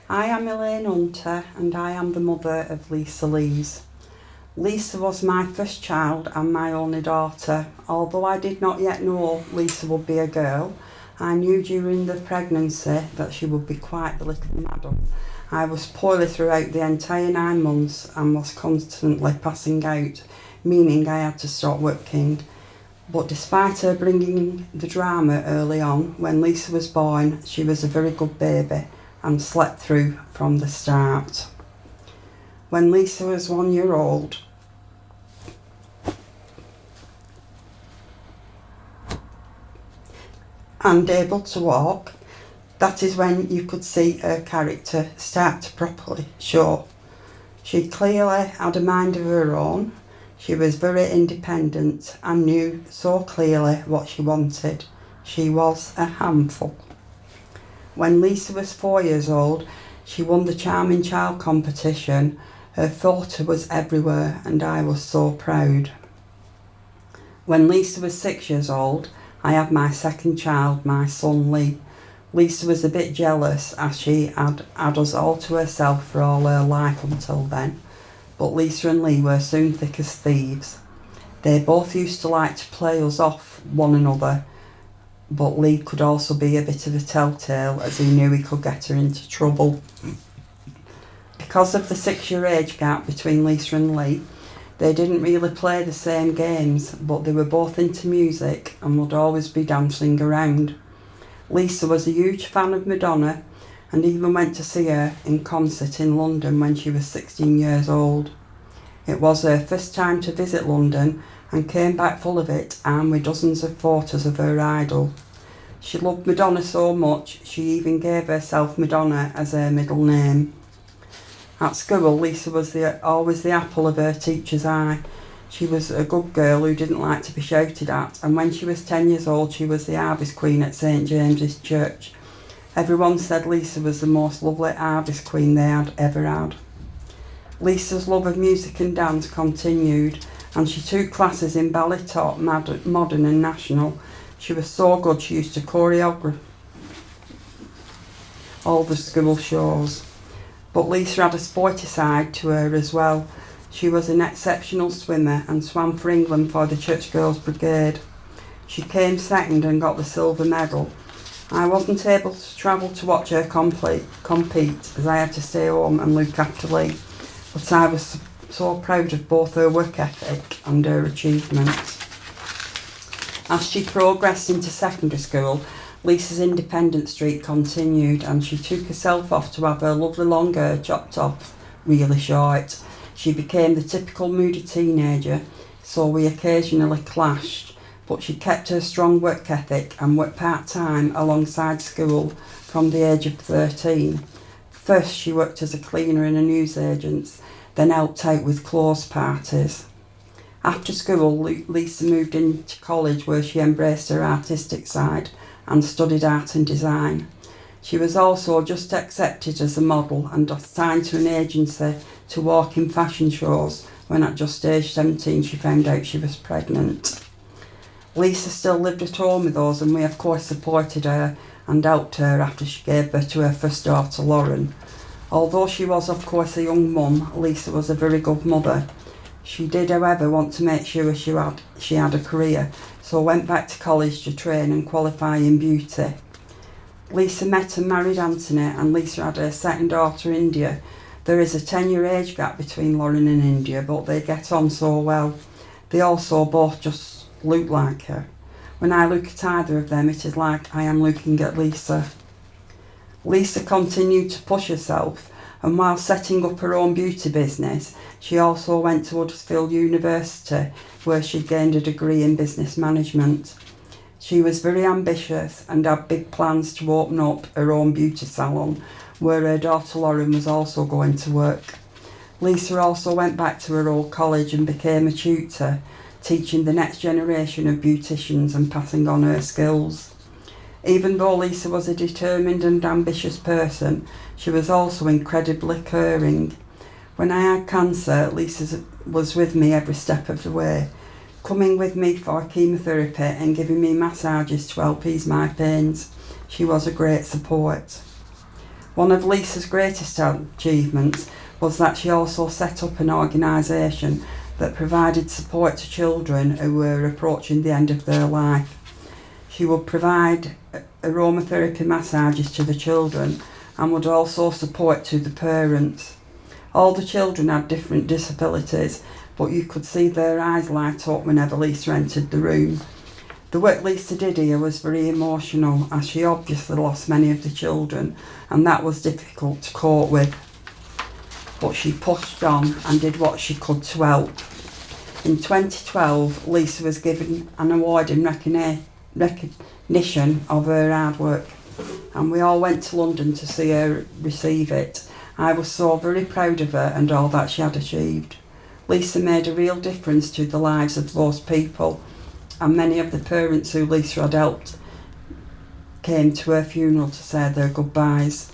I am Elaine Hunter and I am the mother of Lisa Lees. Lisa was my first child and my only daughter. Although I did not yet know Lisa would be a girl, I knew during the pregnancy that she would be quite the little madam. I was poorly throughout the entire 9 months and was constantly passing out, meaning I had to stop working. But despite her bringing the drama early on, when Lisa was born, she was a very good baby and slept through from the start. When Lisa was 1 year old, and able to walk, that is when you could see her character start to properly show. She clearly had a mind of her own. She was very independent and knew so clearly what she wanted. She was a handful. When Lisa was 4 years old, she won the Charming Child competition. Her photo was everywhere and I was so proud. When Lisa was 6 years old, I had my second child, my son Lee. Lisa was a bit jealous as she had us all to herself for all her life until then. But Lisa and Lee were soon thick as thieves. They both used to like to play us off one another, but Lee could also be a bit of a telltale as he knew he could get her into trouble. Because of the 6-year age gap between Lisa and Lee, they didn't really play the same games, but they were both into music and would always be dancing around. Lisa was a huge fan of Madonna and even went to see her in concert in London when she was 16 years old. It was her first time to visit London and came back full of it, armed with dozens of photos of her idol. She loved Madonna so much, she even gave herself Madonna as her middle name. At school, Lisa was always the apple of her teacher's eye. She was a good girl who didn't like to be shouted at, and when she was 10 years old, she was the harvest queen at St James's Church. Everyone said Lisa was the most lovely harvest queen they had ever had. Lisa's love of music and dance continued, and she took classes in ballet top, modern and national. She was so good she used to choreograph all the school shows. But Lisa had a sporty side to her as well. She was an exceptional swimmer and swam for England for the Church Girls Brigade. She came second and got the silver medal. I wasn't able to travel to watch her compete as I had to stay home and look after Lee, but I was so proud of both her work ethic and her achievements. As she progressed into secondary school, Lisa's independent streak continued and she took herself off to have her lovely long hair chopped off really short. She became the typical moody teenager, so we occasionally clashed, but she kept her strong work ethic and worked part-time alongside school from the age of 13. First she worked as a cleaner in a newsagent's, then helped out with clothes parties. After school, Lisa moved into college where she embraced her artistic side and studied art and design. She was also just accepted as a model and assigned to an agency to walk in fashion shows when at just age 17 she found out she was pregnant. Lisa still lived at home with us and we of course supported her and helped her after she gave birth to her first daughter Lauren. Although she was of course a young mum, Lisa was a very good mother. She did however want to make sure she had a career, so went back to college to train and qualify in beauty. Lisa met and married Anthony and Lisa had her second daughter India. There is a 10-year age gap between Lauren and India, but they get on so well. They also both just look like her. When I look at either of them, it is like I am looking at Lisa. Lisa continued to push herself, and while setting up her own beauty business, she also went to Huddersfield University, where she gained a degree in business management. She was very ambitious and had big plans to open up her own beauty salon, where her daughter Lauren was also going to work. Lisa also went back to her old college and became a tutor, teaching the next generation of beauticians and passing on her skills. Even though Lisa was a determined and ambitious person, she was also incredibly caring. When I had cancer, Lisa was with me every step of the way, coming with me for chemotherapy and giving me massages to help ease my pains. She was a great support. One of Lisa's greatest achievements was that she also set up an organisation that provided support to children who were approaching the end of their life. She would provide aromatherapy massages to the children and would also support to the parents. All the children had different disabilities, but you could see their eyes light up whenever Lisa entered the room. The work Lisa did here was very emotional, as she obviously lost many of the children, and that was difficult to cope with. But she pushed on and did what she could to help. In 2012, Lisa was given an award in recognition of her hard work, and we all went to London to see her receive it. I was so very proud of her and all that she had achieved. Lisa made a real difference to the lives of those people, and many of the parents who Lisa had helped came to her funeral to say their goodbyes.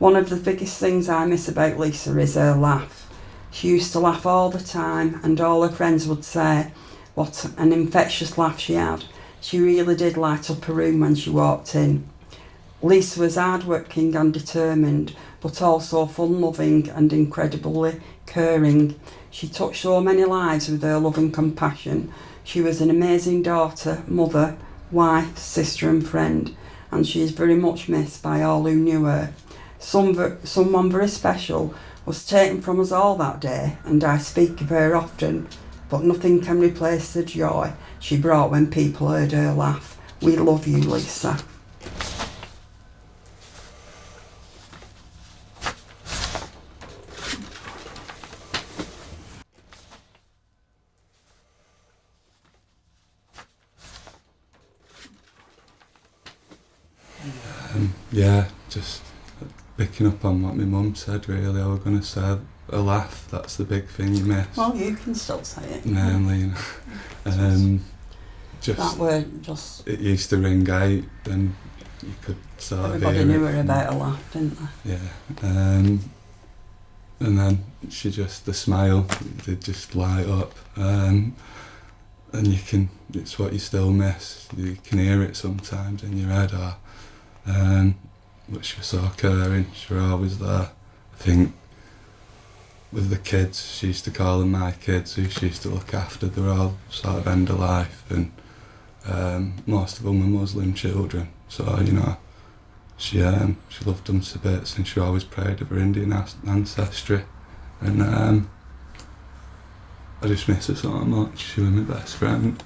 One of the biggest things I miss about Lisa is her laugh. She used to laugh all the time, and all her friends would say what an infectious laugh she had. She really did light up a room when she walked in. Lisa was hard-working and determined, but also fun-loving and incredibly caring. She touched so many lives with her love and compassion. She was an amazing daughter, mother, wife, sister and friend, and she is very much missed by all who knew her. Someone very special was taken from us all that day, and I speak of her often, but nothing can replace the joy she brought when people heard her laugh. We love you, Lisa. Yeah, just picking up on what my mum said really. I was going to say a laugh, that's the big thing you miss. Well, you can still say it. Mainly, just that word just... It used to ring out and you could sort of Everybody hear knew it. her about a laugh, didn't they? Yeah, and then she just, the smile, did just light up. And it's what you still miss. You can hear it sometimes in your head. But she was so caring, she was always there. I think with the kids, she used to call them my kids, who she used to look after. They were all sort of end of life, and most of them were Muslim children. So, you know, she loved them to bits, and she always prayed of her Indian ancestry. And I just miss her so much. She was my best friend.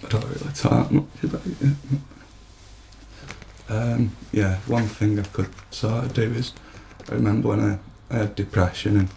I don't really talk much about it. Yeah, one thing I could sort of do is, I remember when I had depression,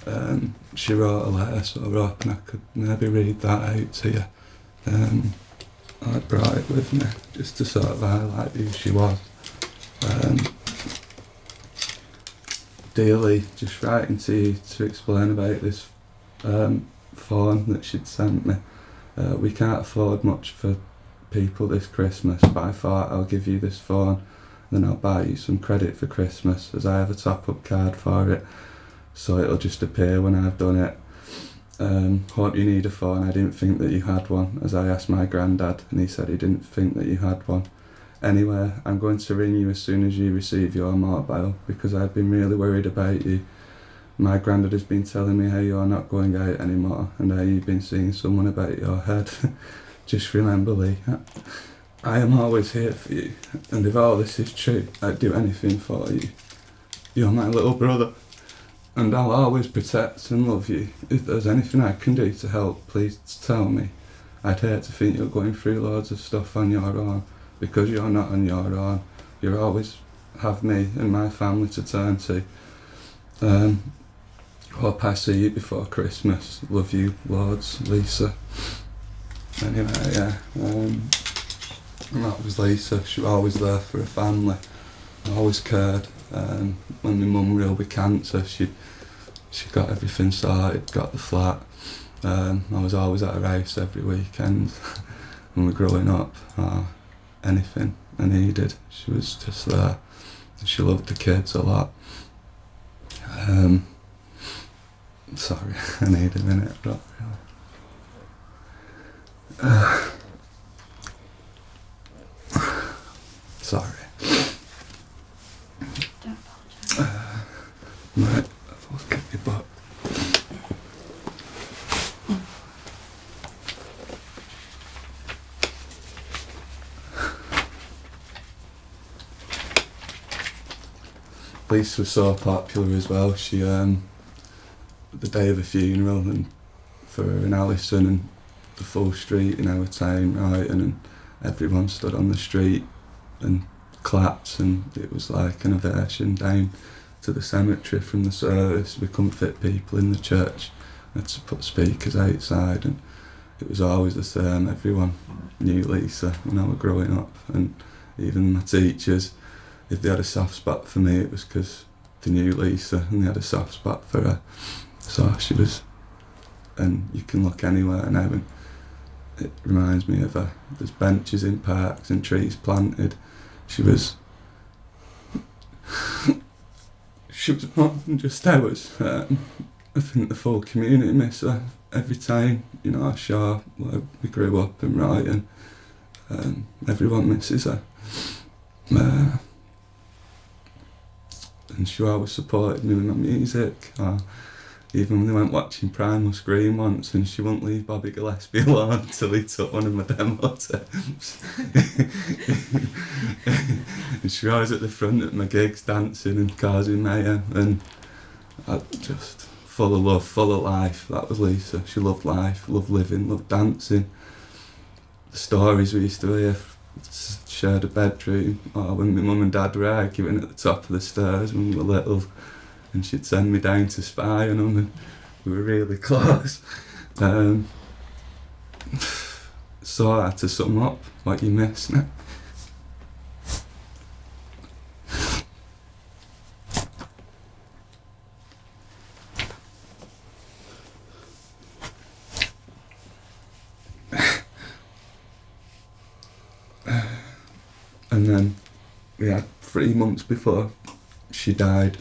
and she wrote a letter sort of up, and I could maybe read that out to you. I brought it with me just to sort of highlight who she was. Dearly, just writing to you to explain about this phone that she'd sent me. We can't afford much for people this Christmas, but I thought I'll give you this phone, then I'll buy you some credit for Christmas, as I have a top-up card for it, so it'll just appear when I've done it. Hope you need a phone. I didn't think that you had one, as I asked my granddad, and he said he didn't think that you had one. Anyway, I'm going to ring you as soon as you receive your mobile, because I've been really worried about you. My granddad has been telling me how you're not going out anymore, and how you've been seeing someone about your head. Just remember, Lee, I am always here for you, and if all this is true, I'd do anything for you. You're my little brother, and I'll always protect and love you. If there's anything I can do to help, please tell me. I'd hate to think you're going through loads of stuff on your own, because you're not on your own. You always have me and my family to turn to. Hope I see you before Christmas. Love you loads, Lisa. Anyway, yeah, and that was Lisa. She was always there for her family, always cared. When my mum real with cancer, she got everything sorted, got the flat. I was always at her house every weekend when we were growing up. Anything I needed, she was just there. She loved the kids a lot. Sorry, I need a minute, but really. Sorry. Don't apologise. Right, I've always kept your butt. Lisa was so popular as well. She, the day of the funeral, and for an Alison and the full street in our town, right, and everyone stood on the street and clapped, and it was like an ovation down to the cemetery from the service. We couldn't fit people in the church, we had to put speakers outside, and it was always the same. Everyone knew Lisa when I was growing up, and even my teachers, if they had a soft spot for me, it was because they knew Lisa and they had a soft spot for her. So she was, and you can look anywhere now and it reminds me of her. There's benches in parks and trees planted. She was more than just ours. I think the full community miss her every time, you know, I show where we grew up and right, and everyone misses her. And she always supported me with my music. Even when we went watching Primal Scream once, and she wouldn't leave Bobby Gillespie alone until he took one of my demo tapes. And she was always at the front at my gigs dancing and causing mayhem, and I just full of love, full of life. That was Lisa. She loved life, loved living, loved dancing. The stories we used to hear, shared a bedroom, or when my mum and dad were arguing at the top of the stairs when we were little, and she'd send me down to spy on them, and we were really close. So I had to sum up what you miss now. And then we had 3 months before she died,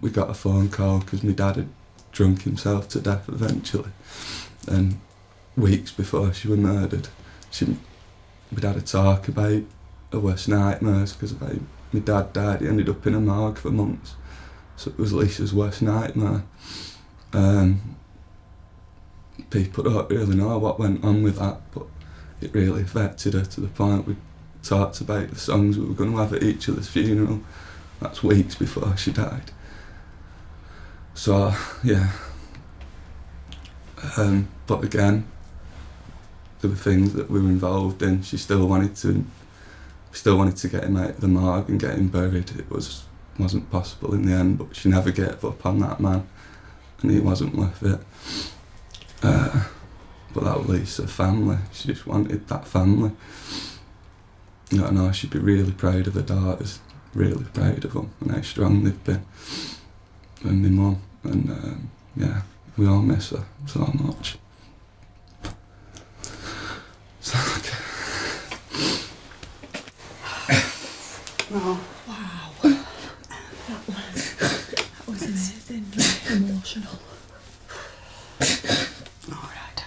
we got a phone call because my dad had drunk himself to death eventually, and weeks before she was murdered, we'd had a talk about her worst nightmares, because my dad died, he ended up in a morgue for months, so it was Lisa's worst nightmare. People don't really know what went on with that, but it really affected her to the point we talked about the songs we were going to have at each other's funeral. That's weeks before she died. So, yeah. But again, there were things that we were involved in. She still wanted to get him out of the morgue and get him buried. It wasn't possible in the end, but she never gave up on that man, and he wasn't worth it. But that was Lisa, family. She just wanted that family. I know she'd be really proud of her daughters, really proud of them and how strong they've been. And my mum, and yeah, we all miss her so much. So, okay. Oh. Wow. That was amazing. Very emotional. All right.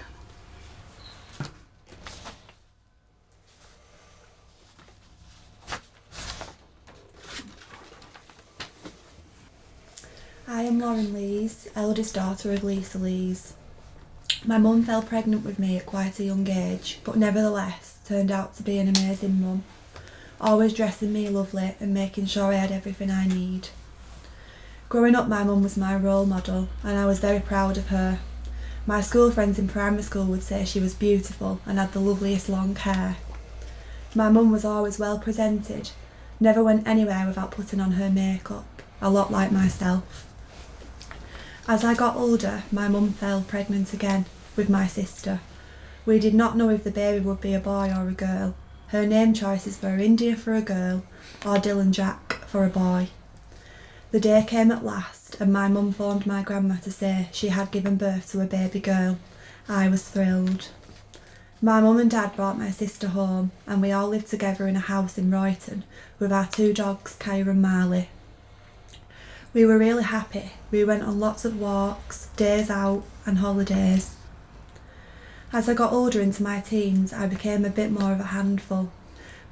I am Lauren Lees, eldest daughter of Lisa Lees. My mum fell pregnant with me at quite a young age, but nevertheless turned out to be an amazing mum, always dressing me lovely and making sure I had everything I need. Growing up, my mum was my role model, and I was very proud of her. My school friends in primary school would say she was beautiful and had the loveliest long hair. My mum was always well presented, never went anywhere without putting on her makeup, a lot like myself. As I got older, my mum fell pregnant again with my sister. We did not know if the baby would be a boy or a girl. Her name choices were India for a girl or Dylan Jack for a boy. The day came at last, and my mum phoned my grandma to say she had given birth to a baby girl. I was thrilled. My mum and dad brought my sister home, and we all lived together in a house in Royton with our 2 dogs, Kaya and Marley. We were really happy. We went on lots of walks, days out and holidays. As I got older into my teens, I became a bit more of a handful.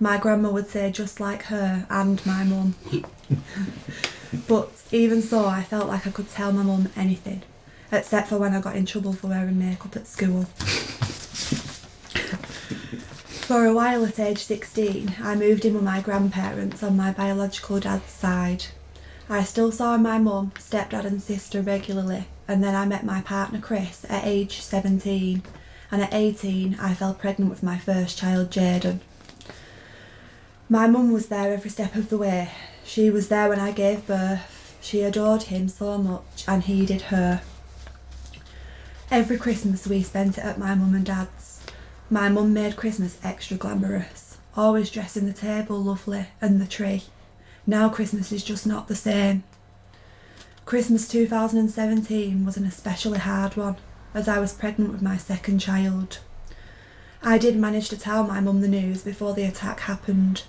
My grandma would say just like her and my mum. But even so, I felt like I could tell my mum anything, except for when I got in trouble for wearing makeup at school. For a while at age 16, I moved in with my grandparents on my biological dad's side. I still saw my mum, stepdad and sister regularly, and then I met my partner Chris at age 17, and at 18 I fell pregnant with my first child, Jaden. My mum was there every step of the way. She was there when I gave birth. She adored him so much, and he did her. Every Christmas we spent it at my mum and dad's. My mum made Christmas extra glamorous, always dressing the table lovely and the tree. Now Christmas is just not the same. Christmas 2017 was an especially hard one, as I was pregnant with my second child. I did manage to tell my mum the news before the attack happened.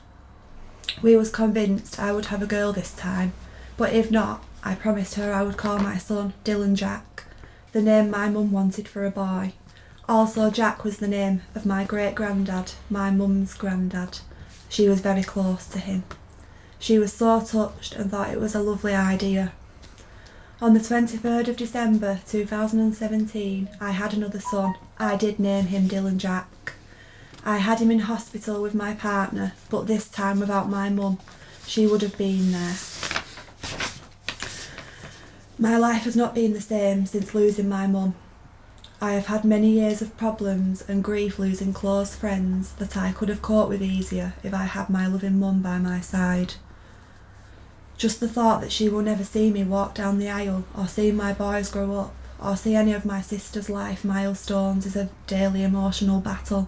We was convinced I would have a girl this time, but if not, I promised her I would call my son Dylan Jack, the name my mum wanted for a boy. Also, Jack was the name of my great-granddad, my mum's granddad. She was very close to him. She was so touched and thought it was a lovely idea. On the 23rd of December 2017, I had another son. I did name him Dylan Jack. I had him in hospital with my partner, but this time without my mum. She would have been there. My life has not been the same since losing my mum. I have had many years of problems and grief losing close friends that I could have coped with easier if I had my loving mum by my side. Just the thought that she will never see me walk down the aisle or see my boys grow up or see any of my sister's life milestones is a daily emotional battle.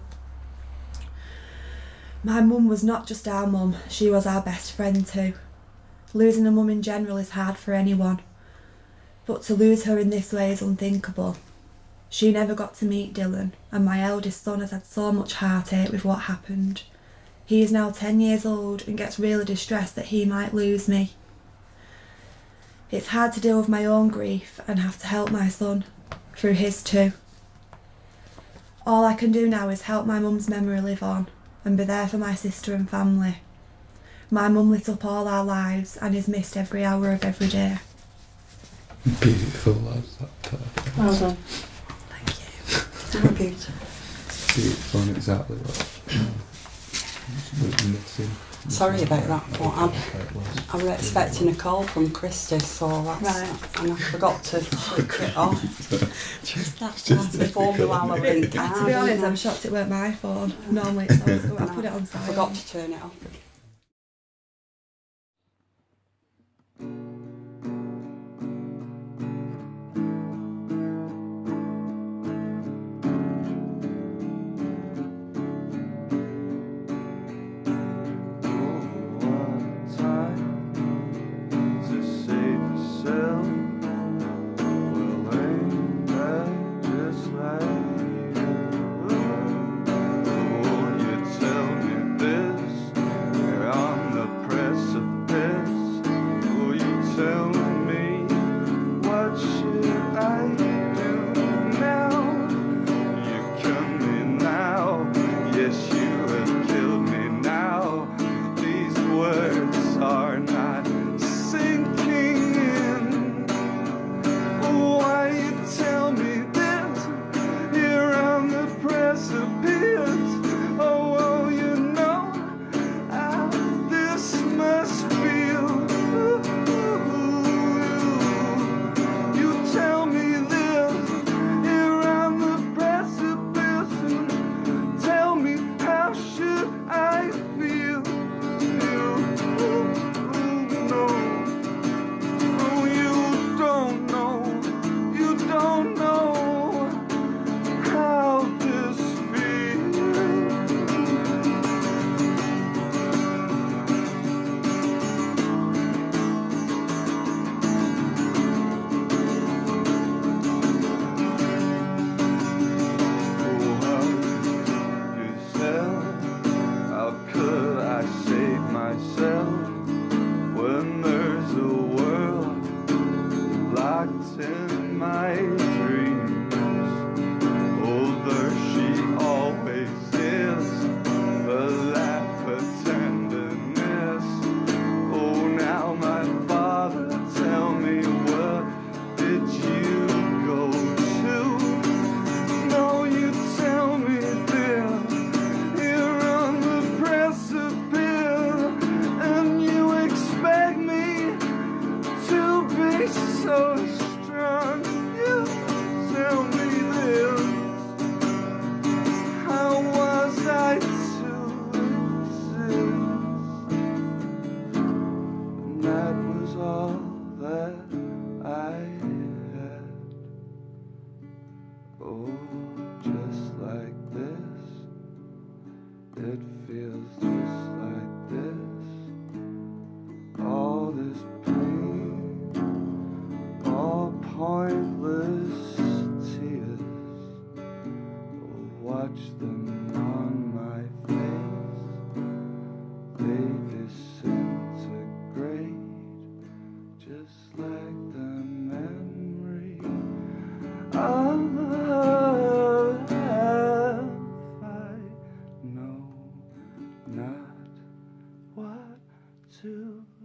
My mum was not just our mum, she was our best friend too. Losing a mum in general is hard for anyone, but to lose her in this way is unthinkable. She never got to meet Dylan, and my eldest son has had so much heartache with what happened. He is now 10 years old and gets really distressed that he might lose me. It's hard to deal with my own grief and have to help my son through his too. All I can do now is help my mum's memory live on and be there for my sister and family. My mum lit up all our lives and is missed every hour of every day. Beautiful, lads. That's perfect. Well done. Very beautiful. Beautiful and exactly what missing. Sorry about that, but I was expecting a call from Christy, so that's, Right. and I forgot to switch it off. Just that Just one. Before the Halloween To be honest, I'm shocked it weren't my phone. Normally it's always I put it on I silent. forgot to turn it off. too.